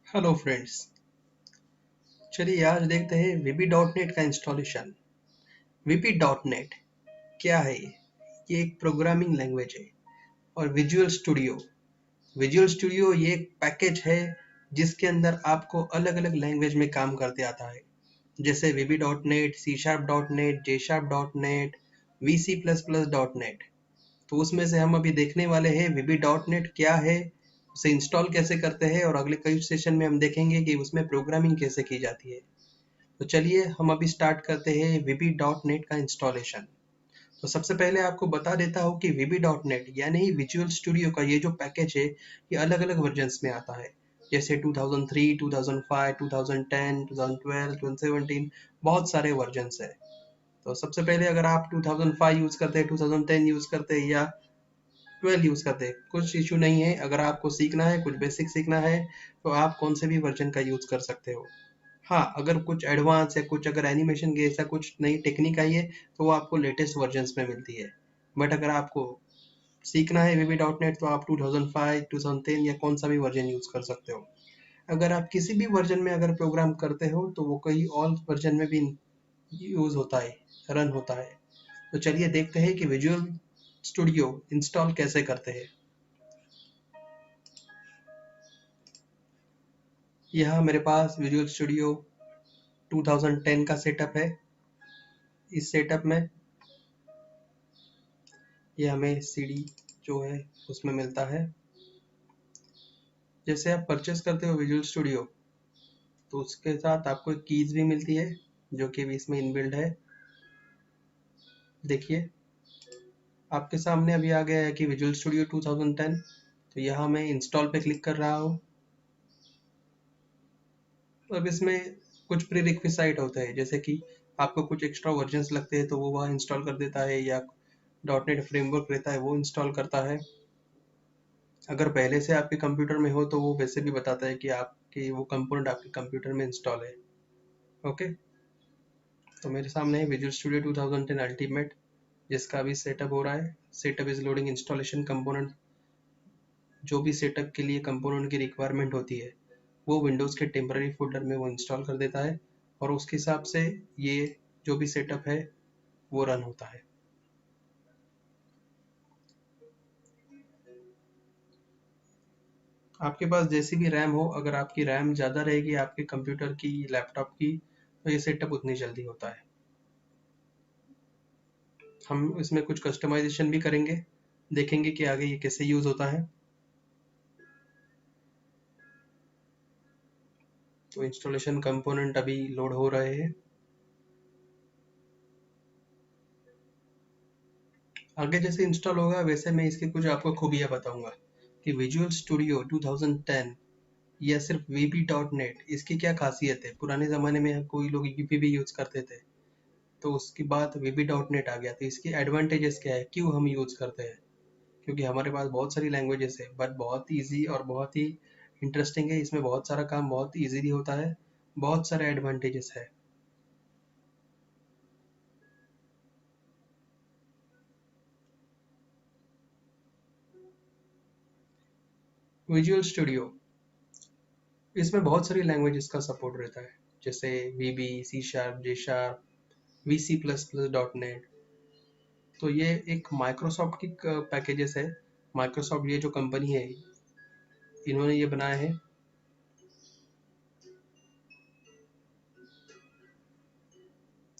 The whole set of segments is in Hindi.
Hello friends. चलिए आज देखते हैं वीबी डॉट नेट का इंस्टॉलेशन। वीबी डॉट नेट क्या है? ये एक प्रोग्रामिंग लैंग्वेज है। और विजुअल स्टूडियो ये एक पैकेज है जिसके अंदर आपको अलग अलग लैंग्वेज में काम करते आता है, जैसे VB dot net, C sharp dot net, J sharp dot net, V C plus plus dot net. तो उसमें से हम अभी देखने वाले हैं वीबी डॉट नेट क्या है, उसे इंस्टॉल कैसे करते हैं, और अगले कई सेशन में हम देखेंगे कि उसमें प्रोग्रामिंग कैसे की जाती है। तो चलिए हम अभी स्टार्ट करते हैं वीबी डॉट नेट का इंस्टॉलेशन। तो सबसे पहले आपको बता देता हूँ कि वीबी डॉट नेट यानी ही विजुअल स्टूडियो का ये जो पैकेज है ये अलग अलग वर्जन्स में आता है, जैसे 2003, 2005, 2010, 2012, 2017, बहुत सारे वर्जन्स है। तो सबसे पहले अगर आप 2005 यूज करते हैं, 2010 यूज करते हैं या 12 यूज करते हैं, कुछ इशू नहीं है। अगर आपको सीखना है, कुछ बेसिक सीखना है, तो आप कौन से भी वर्जन का यूज कर सकते हो। हाँ, अगर कुछ एडवांस या कुछ अगर एनिमेशन की ऐसा कुछ नई टेक्निक आई है तो वो आपको लेटेस्ट वर्जन्स में मिलती है। बट अगर आपको सीखना है वीबी डॉट नेट तो आप 2005, 2010 या कौन सा भी वर्जन यूज कर सकते हो। अगर आप किसी भी वर्जन में अगर प्रोग्राम करते हो तो वो कई और वर्जन में भी यूज होता है, रन होता है। तो चलिए देखते हैं कि विजुअल स्टूडियो इंस्टॉल कैसे करते हैं। यहाँ मेरे पास विजुअल स्टूडियो 2010 का सेटअप है। इस सेटअप में ये हमें सीडी जो है उसमें मिलता है। जैसे आप परचेस करते हो विजुअल स्टूडियो तो उसके साथ आपको एक कीज भी मिलती है जो कि इसमें इनबिल्ड है। देखिए आपके सामने अभी आ गया है कि विजुअल स्टूडियो 2010। तो यहाँ मैं इंस्टॉल पे क्लिक कर रहा हूँ। अब इसमें कुछ प्री रिक्विसाइट होते हैं, जैसे कि आपको कुछ एक्स्ट्रा वर्जन्स लगते हैं तो वो वहाँ इंस्टॉल कर देता है, या डॉट नेट फ्रेमवर्क रहता है वो इंस्टॉल करता है। अगर पहले से आपके कंप्यूटर में हो तो वो वैसे भी बताता है कि आपके वो कंपोनेंट आपके कंप्यूटर में इंस्टॉल है। ओके, तो मेरे सामने है विजुअल स्टूडियो 2010 अल्टीमेट, जिसका अभी सेटअप हो रहा है। Setup is loading installation component. जो भी सेटअप के लिए कंपोनेंट की रिक्वायरमेंट होती है वो विंडोज़ के टेम्पररी फोल्डर में वो इंस्टॉल कर देता है, और उसके हिसाब से ये जो भी सेटअप है वो रन होता है। आपके पास जैसी भी रैम हो, अगर आपकी रैम ज़्यादा रहेगी आपके कंप्यूटर की, लैपटॉप की, तो ये सेटअप उतनी जल्दी होता है। हम इसमें कुछ कस्टमाइजेशन भी करेंगे, देखेंगे कि आगे ये कैसे यूज़ होता है। तो इंस्टॉलेशन कंपोनेंट अभी लोड हो रहे हैं। आगे जैसे इंस्टॉल होगा वैसे मैं इसकी कुछ आपको खूबियाँ बताऊंगा कि विजुअल स्टूडियो 2010 या सिर्फ वीबी डॉट नेट इसकी क्या खासियत है। पुराने ज़माने में कोई लोग यूपी भी यूज़ करते थे, तो उसके बाद वीबी डॉट नेट आ गया। तो इसकी एडवांटेजेस क्या है, क्यों हम यूज़ करते हैं? क्योंकि हमारे पास बहुत सारी लैंग्वेजेस है, बट बहुत ईजी और बहुत ही इंटरेस्टिंग है। इसमें बहुत सारा काम बहुत ईजीली होता है, बहुत सारे एडवांटेजेस है। विजुअल स्टूडियो इसमें बहुत सारी लैंग्वेजेस का सपोर्ट रहता है, जैसे VB, C sharp, J sharp, V C plus plus dot net. तो ये एक माइक्रोसॉफ्ट की पैकेजेस है। माइक्रोसॉफ्ट ये जो कंपनी है इन्होंने ये बनाया है।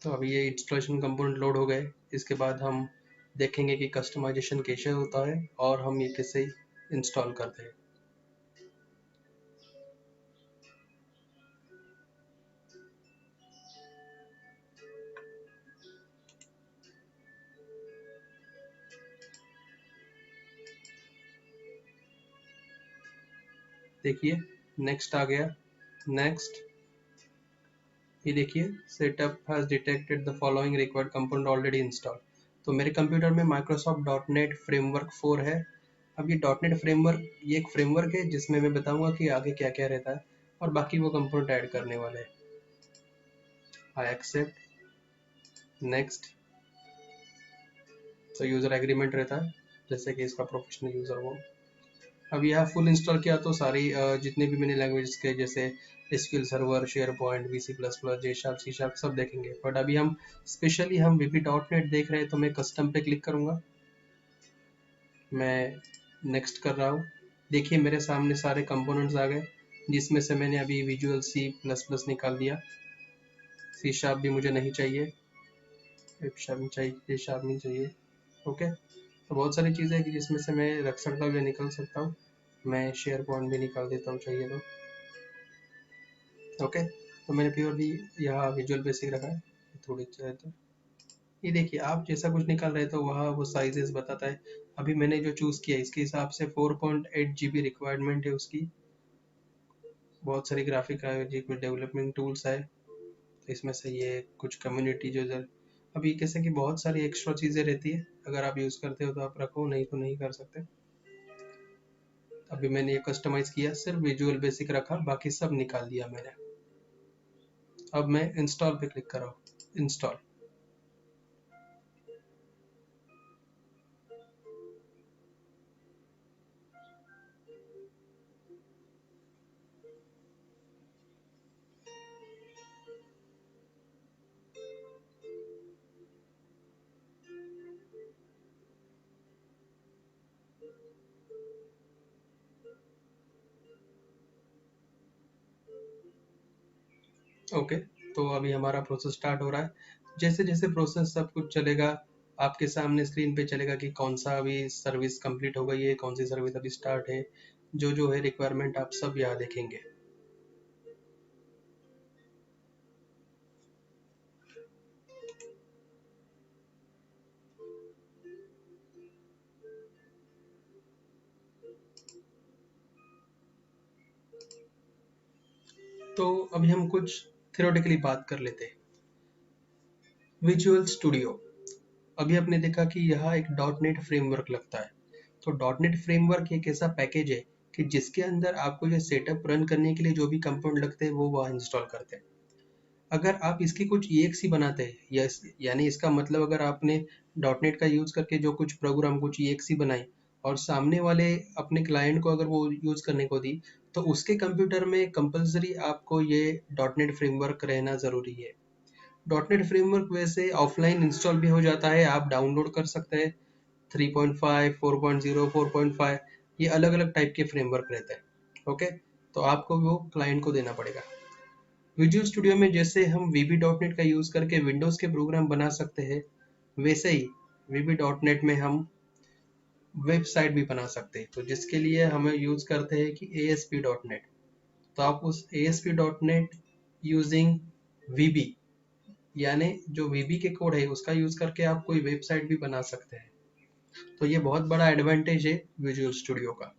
तो अभी ये इंस्टॉलेशन कंपोनेंट लोड हो गए। इसके बाद हम देखेंगे कि कस्टमाइजेशन कैसे होता है और हम ये कैसे इंस्टॉल करते हैं। देखिए नेक्स्ट आ गया। नेक्स्ट, ये देखिए setup has detected the following required component already install. तो मेरे कंप्यूटर में माइक्रोसॉफ्ट डॉट नेट फ्रेमवर्क 4 है। अब ये डॉट नेट फ्रेमवर्क ये एक फ्रेमवर्क है जिसमें मैं बताऊंगा कि आगे क्या क्या रहता है, और बाकी वो कंपोनेंट ऐड करने वाले हैं। I accept. नेक्स्ट, तो यूज़र एग्रीमेंट रहता है, जैसे कि इसका प्रोफेशनल यूज़र हो। अब यह फुल इंस्टॉल किया तो सारी जितने भी मैंने लैंग्वेजेस के जैसे SQL server, SharePoint, VC plus plus, J sharp, C sharp सब देखेंगे। बट अभी हम स्पेशली हम वीबी डॉट नेट देख रहे हैं, तो मैं कस्टम पे क्लिक करूंगा। मैं नेक्स्ट कर रहा हूँ। देखिए मेरे सामने सारे कंपोनेंट्स आ गए, जिसमें से मैंने अभी विजुअल सी प्लस प्लस निकाल दिया। सी शार्प भी मुझे नहीं चाहिए, एफ शार्प चाहिए, जे शार्प नहीं चाहिए। ओके, तो बहुत सारी चीज़ें हैं कि जिसमें से मैं रख सकता हूँ या निकल सकता हूँ। मैं शेयर पॉइंट भी निकाल देता हूँ चाहिए तो। ओके, तो मैंने प्योरली यहाँ विजुअल बेसिक रखा है। थोड़ी चाहिए तो ये देखिए, आप जैसा कुछ निकाल रहे तो वहाँ वो साइजेस बताता है। अभी मैंने जो चूज़ किया इसके हिसाब से 4.8 GB रिक्वायरमेंट है उसकी। बहुत सारी ग्राफिक है जी, कुछ डेवलपमेंट टूल्स है, तो इसमें से ये कुछ कम्युनिटी जो अभी कैसे कि बहुत सारी एक्स्ट्रा चीज़ें रहती है, अगर आप यूज़ करते हो तो आप रखो, नहीं तो नहीं कर सकते। अभी मैंने ये कस्टमाइज किया, सिर्फ विजुअल बेसिक रखा, बाकी सब निकाल दिया मैंने। अब मैं इंस्टॉल पे क्लिक कर रहा हूँ, इंस्टॉल। ओके, तो अभी हमारा प्रोसेस स्टार्ट हो रहा है। जैसे जैसे प्रोसेस सब कुछ चलेगा, आपके सामने स्क्रीन पे चलेगा कि कौन सा अभी सर्विस कंप्लीट हो गई है, कौन सी सर्विस अभी स्टार्ट है। जो जो है रिक्वायरमेंट आप सब यहाँ देखेंगे। तो अभी हम कुछ थियोरेटिकली बात कर लेते हैं। विजुअल स्टूडियो, अभी आपने देखा कि यह एक डॉट नेट फ्रेमवर्क लगता है। तो डॉट नेट फ्रेमवर्क एक ऐसा पैकेज है कि जिसके अंदर आपको ये सेटअप रन करने के लिए जो भी कंपोनेंट लगते हैं वो वहाँ इंस्टॉल करते हैं। अगर आप इसकी कुछ EXE बनाते हैं, यानी इसका मतलब अगर आपने डॉट नेट का यूज़ करके जो कुछ प्रोग्राम कुछ EXE बनाई और सामने वाले अपने क्लाइंट को अगर वो यूज़ करने को दी, तो उसके कंप्यूटर में कंपलसरी आपको ये डॉट नेट फ्रेमवर्क रहना ज़रूरी है। डॉट नेट फ्रेमवर्क वैसे ऑफलाइन इंस्टॉल भी हो जाता है, आप डाउनलोड कर सकते हैं। 3.5, 4.0, 4.5 ये अलग अलग टाइप के फ्रेमवर्क रहते हैं। ओके, तो आपको वो क्लाइंट को देना पड़ेगा। विजुअल स्टूडियो में जैसे हम वीबी डॉट नेट का यूज़ करके विंडोज़ के प्रोग्राम बना सकते हैं, वैसे ही वीबी डॉट नेट में हम वेबसाइट भी बना सकते हैं। तो जिसके लिए हमें यूज़ करते हैं कि ASP.NET। तो आप उस ASP.NET यूजिंग VB, यानी जो VB के कोड है उसका यूज़ करके आप कोई वेबसाइट भी बना सकते हैं। तो ये बहुत बड़ा एडवांटेज है विजुअल स्टूडियो का।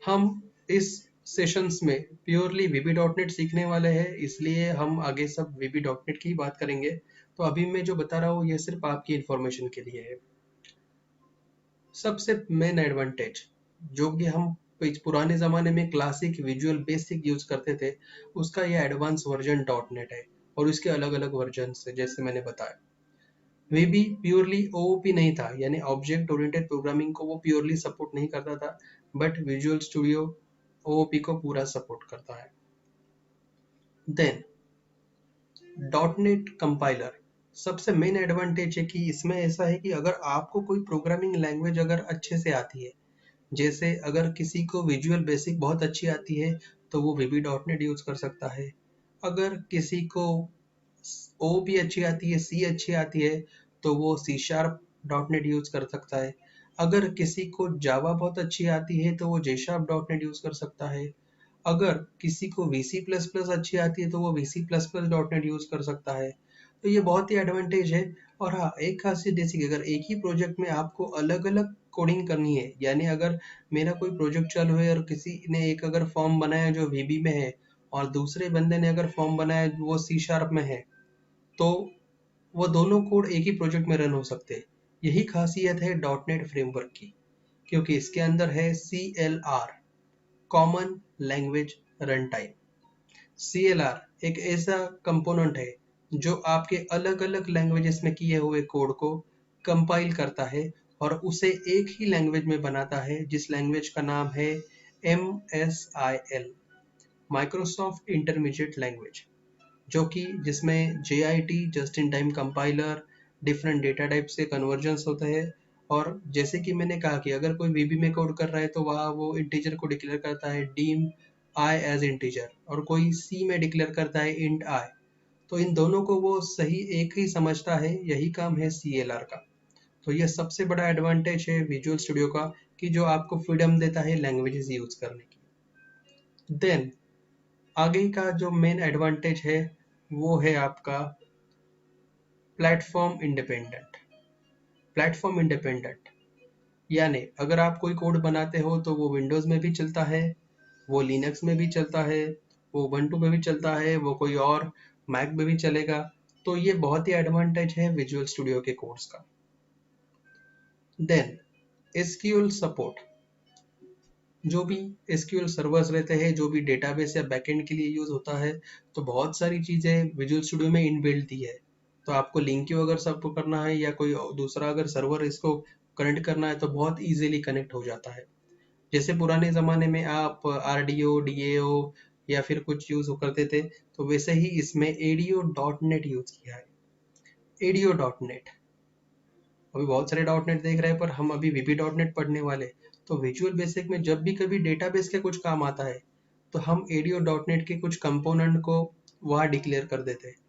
हम इस सेशंस में प्योरली VB.NET सीखने वाले हैं, इसलिए हम आगे सब VB.NET की ही बात करेंगे। तो अभी मैं जो बता रहा हूँ ये सिर्फ आपकी इंफॉर्मेशन के लिए है। सबसे मेन एडवांटेज जो कि हम पुराने ज़माने में क्लासिक विजुअल बेसिक यूज़ करते थे, उसका ये एडवांस वर्जन डॉट नेट है, और इसके अलग अलग वर्जन है जैसे मैंने बताया। वे भी प्योरली OOP नहीं था, यानी ऑब्जेक्ट ओरिएंटेड प्रोग्रामिंग को वो प्योरली सपोर्ट नहीं करता था, बट विजुअल स्टूडियो OOP को पूरा सपोर्ट करता है। देन डॉट नेट कंपाइलर, सबसे मेन एडवांटेज है कि इसमें ऐसा है कि अगर आपको कोई प्रोग्रामिंग लैंग्वेज अगर अच्छे से आती है, जैसे अगर किसी को विजुअल बेसिक बहुत अच्छी आती है तो वो VB डॉट नेट यूज़ कर सकता है। अगर किसी को OOP अच्छी आती है, C अच्छी आती है, तो वो C sharp dot net use कर सकता है। अगर किसी को जावा बहुत अच्छी आती है तो वो J sharp dot net use कर सकता है। अगर किसी को VC प्लस प्लस अच्छी आती है तो वो VC plus plus dot net use कर सकता है। तो ये बहुत ही एडवांटेज है। और हाँ, एक खासियत जैसे कि अगर एक ही प्रोजेक्ट में आपको अलग अलग कोडिंग करनी है, यानी अगर मेरा कोई प्रोजेक्ट चालू है और किसी ने एक अगर फॉर्म बनाया जो VB में है और दूसरे बंदे ने अगर फॉर्म बनाया वो C शार्प में है, तो वो दोनों कोड एक ही प्रोजेक्ट में रन हो सकते हैं। यही खासियत है डॉट नेट फ्रेमवर्क की, क्योंकि इसके अंदर है CLR, common language run time. CLR एक ऐसा कंपोनेंट है जो आपके अलग अलग लैंग्वेजेस में किए हुए कोड को कंपाइल करता है और उसे एक ही लैंग्वेज में बनाता है जिस लैंग्वेज का नाम है MSIL, माइक्रोसॉफ्ट इंटरमीडिएट लैंग्वेज, जो कि जिसमें JIT just in time compiler, different data types के कन्वर्जन्स होते हैं। और जैसे कि मैंने कहा कि अगर कोई VB में कोड कर रहा है तो वहाँ वो इंटीजर को डिक्लेयर करता है डीम आई एज इंटीजर, और कोई C में डिक्लेयर करता है इंट आई, तो इन दोनों को वो सही एक ही समझता है। यही काम है CLR का। तो ये सबसे बड़ा एडवांटेज है विजुअल स्टूडियो का कि जो आपको फ्रीडम देता है लैंग्वेजेस यूज करने की। देन आगे का जो मेन एडवांटेज है वो है आपका प्लेटफॉर्म इंडिपेंडेंट। प्लेटफॉर्म इंडिपेंडेंट यानी अगर आप कोई कोड बनाते हो तो वो विंडोज में भी चलता है, वो लिनक्स में भी चलता है, वो ubuntu में भी चलता है, वो कोई और मैक में भी चलेगा। तो ये बहुत ही एडवांटेज है विजुअल स्टूडियो के कोड्स का। देन SQL सपोर्ट, जो भी SQL सर्वर्स रहते हैं, जो भी डेटाबेस या बैकएंड के लिए यूज होता है, तो बहुत सारी चीजें विजुअल स्टूडियो में इनबिल्ट दी है। तो आपको लिंक क्यू अगर सब करना है या कोई दूसरा अगर सर्वर इसको कनेक्ट करना है तो बहुत इजीली कनेक्ट हो जाता है। जैसे पुराने ज़माने में आप RDO, DAO या फिर कुछ यूज़ करते थे, तो वैसे ही इसमें ADO.NET यूज़ किया है। ADO.NET, अभी बहुत सारे .NET देख रहे हैं पर हम अभी VB.NET पढ़ने वाले। तो विजुअल बेसिक में जब भी कभी डेटाबेस के कुछ काम आता है तो हम ADO.NET के कुछ कंपोनेंट को वहाँ डिक्लेयर कर देते हैं।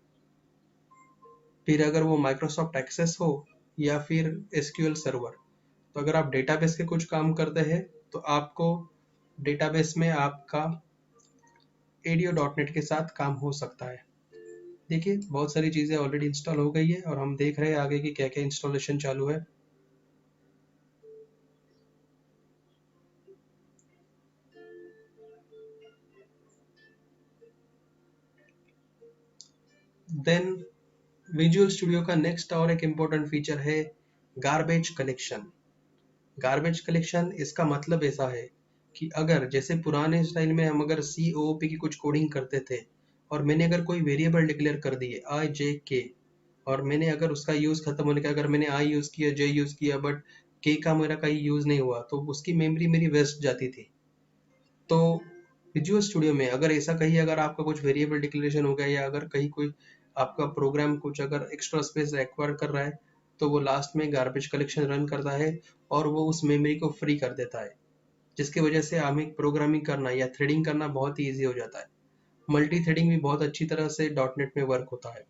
फिर अगर वो माइक्रोसॉफ्ट एक्सेस हो या फिर SQL सर्वर, तो अगर आप डेटाबेस के कुछ काम करते हैं तो आपको डेटाबेस में आपका ADO.NET के साथ काम हो सकता है। देखिए बहुत सारी चीज़ें ऑलरेडी इंस्टॉल हो गई है और हम देख रहे हैं आगे की क्या क्या इंस्टॉलेशन चालू है। देन विजुअल स्टूडियो का नेक्स्ट और एक इम्पोर्टेंट फीचर है गार्बेज कलेक्शन। गार्बेज कलेक्शन इसका मतलब ऐसा है कि अगर जैसे पुराने स्टाइल में हम अगर COOP की कुछ कोडिंग करते थे और मैंने अगर कोई वेरिएबल डिक्लेयर कर दिए IJK, और मैंने अगर उसका यूज खत्म होने का अगर मैंने आई यूज किया, जे यूज किया, बट के का मेरा कहीं यूज नहीं हुआ, तो उसकी मेमोरी मेरी वेस्ट जाती थी। तो विजुअल स्टूडियो में अगर ऐसा कहीं अगर आपका कुछ वेरिएबल डिक्लेरेशन हो गया या अगर कहीं कोई आपका प्रोग्राम कुछ अगर एक्स्ट्रा स्पेस एक्वायर कर रहा है, तो वो लास्ट में गार्बेज कलेक्शन रन करता है और वो उस मेमोरी को फ्री कर देता है, जिसकी वजह से हमें प्रोग्रामिंग करना या थ्रेडिंग करना बहुत ही ईजी हो जाता है। मल्टी थ्रेडिंग भी बहुत अच्छी तरह से .NET में वर्क होता है।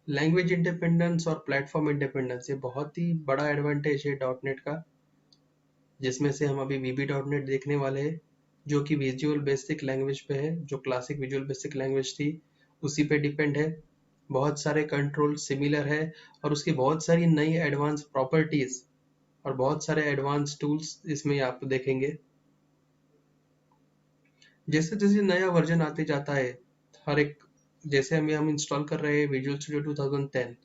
लैंग्वेज इंडिपेंडेंस और प्लेटफॉर्म इंडिपेंडेंस ये बहुत ही बड़ा एडवांटेज है .NET का, जिसमें से हम अभी VB.NET देखने वाले हैं, जो कि विजुअल बेसिक लैंग्वेज पे है, जो क्लासिक विजुअल बेसिक लैंग्वेज थी उसी पे डिपेंड है। बहुत सारे कंट्रोल सिमिलर है और उसकी बहुत सारी नई एडवांस प्रॉपर्टीज और बहुत सारे एडवांस टूल्स इसमें आप देखेंगे। जैसे जैसे नया वर्जन आते जाता है, हर एक, जैसे हम इंस्टॉल कर रहे हैं विजुअल स्टूडियो 2010,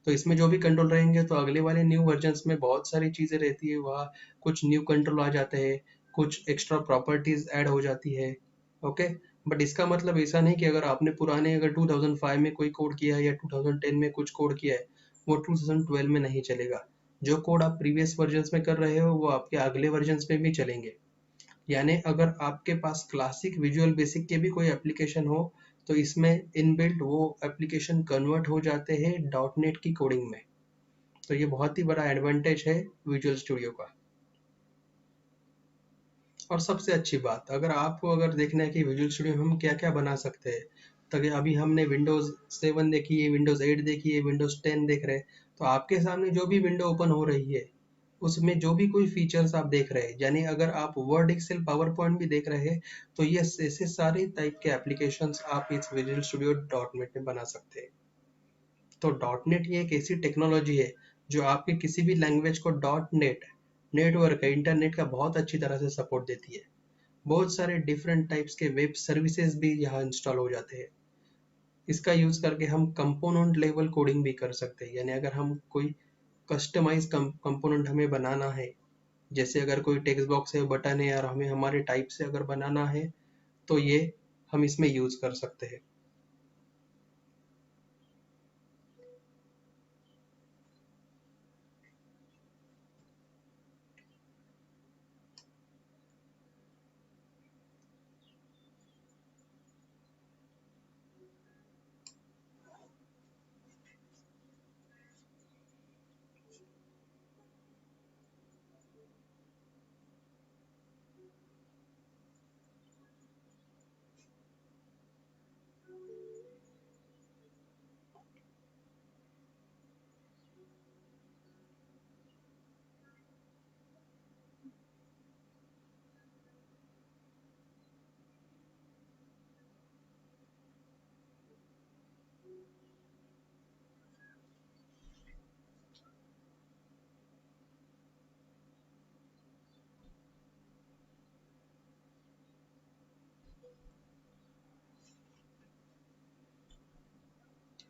तो इसमें जो भी कंट्रोल रहेंगे तो अगले वाले न्यू वर्जन्स में बहुत सारी चीज़ें रहती है, वहाँ कुछ न्यू कंट्रोल आ जाते हैं, कुछ एक्स्ट्रा प्रॉपर्टीज ऐड हो जाती है। ओके, बट इसका मतलब ऐसा नहीं कि अगर आपने पुराने अगर 2005 में कोई कोड किया है या 2010 में कुछ कोड किया है वो 2012 में नहीं चलेगा। जो कोड आप प्रीवियस वर्जन्स में कर रहे हो वो आपके अगले वर्जन्स में भी चलेंगे। यानी अगर आपके पास क्लासिक विजुअल बेसिक के भी कोई एप्लीकेशन हो तो इसमें इनबिल्ट वो एप्लीकेशन कन्वर्ट हो जाते हैं .NET की कोडिंग में। तो ये बहुत ही बड़ा एडवांटेज है विजुअल स्टूडियो का। और सबसे अच्छी बात, अगर आपको अगर देखना है कि विजुअल स्टूडियो में हम क्या क्या बना सकते हैं, तो अभी हमने विंडोज 7 देखी है, विंडोज 8 देखी है, विंडोज 10 देख रहे हैं, तो आपके सामने जो भी विंडो ओपन हो रही है उसमें जो भी कोई फीचर्स आप देख रहे हैं, यानी अगर आप वर्ड, एक्सेल, पावर पॉइंट भी देख रहे हैं, तो ये ऐसे सारे टाइप के एप्लीकेशंस आप इस विजुअल स्टूडियो .NET में बना सकते हैं। तो .NET ये एक ऐसी टेक्नोलॉजी है जो आपके किसी भी लैंग्वेज को .NET नेटवर्क इंटरनेट का बहुत अच्छी तरह से सपोर्ट देती है। बहुत सारे डिफरेंट टाइप्स के वेब सर्विसेज भी यहाँ इंस्टॉल हो जाते हैं। इसका यूज करके हम कंपोनेंट लेवल कोडिंग भी कर सकते हैं, यानी अगर हम कोई कस्टमाइज कंपोनेंट हमें बनाना है, जैसे अगर कोई टेक्स्ट बॉक्स है, बटन है और हमें हमारे टाइप से अगर बनाना है, तो ये हम इसमें यूज कर सकते हैं।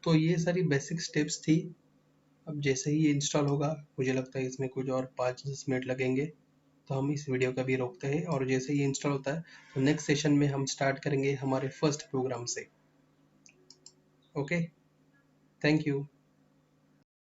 तो ये सारी बेसिक स्टेप्स थी। अब जैसे ही ये इंस्टॉल होगा, मुझे लगता है इसमें कुछ और 5-10 मिनट लगेंगे, तो हम इस वीडियो को भी रोकते हैं और जैसे ही इंस्टॉल होता है तो नेक्स्ट सेशन में हम स्टार्ट करेंगे हमारे फर्स्ट प्रोग्राम से। Okay, thank you.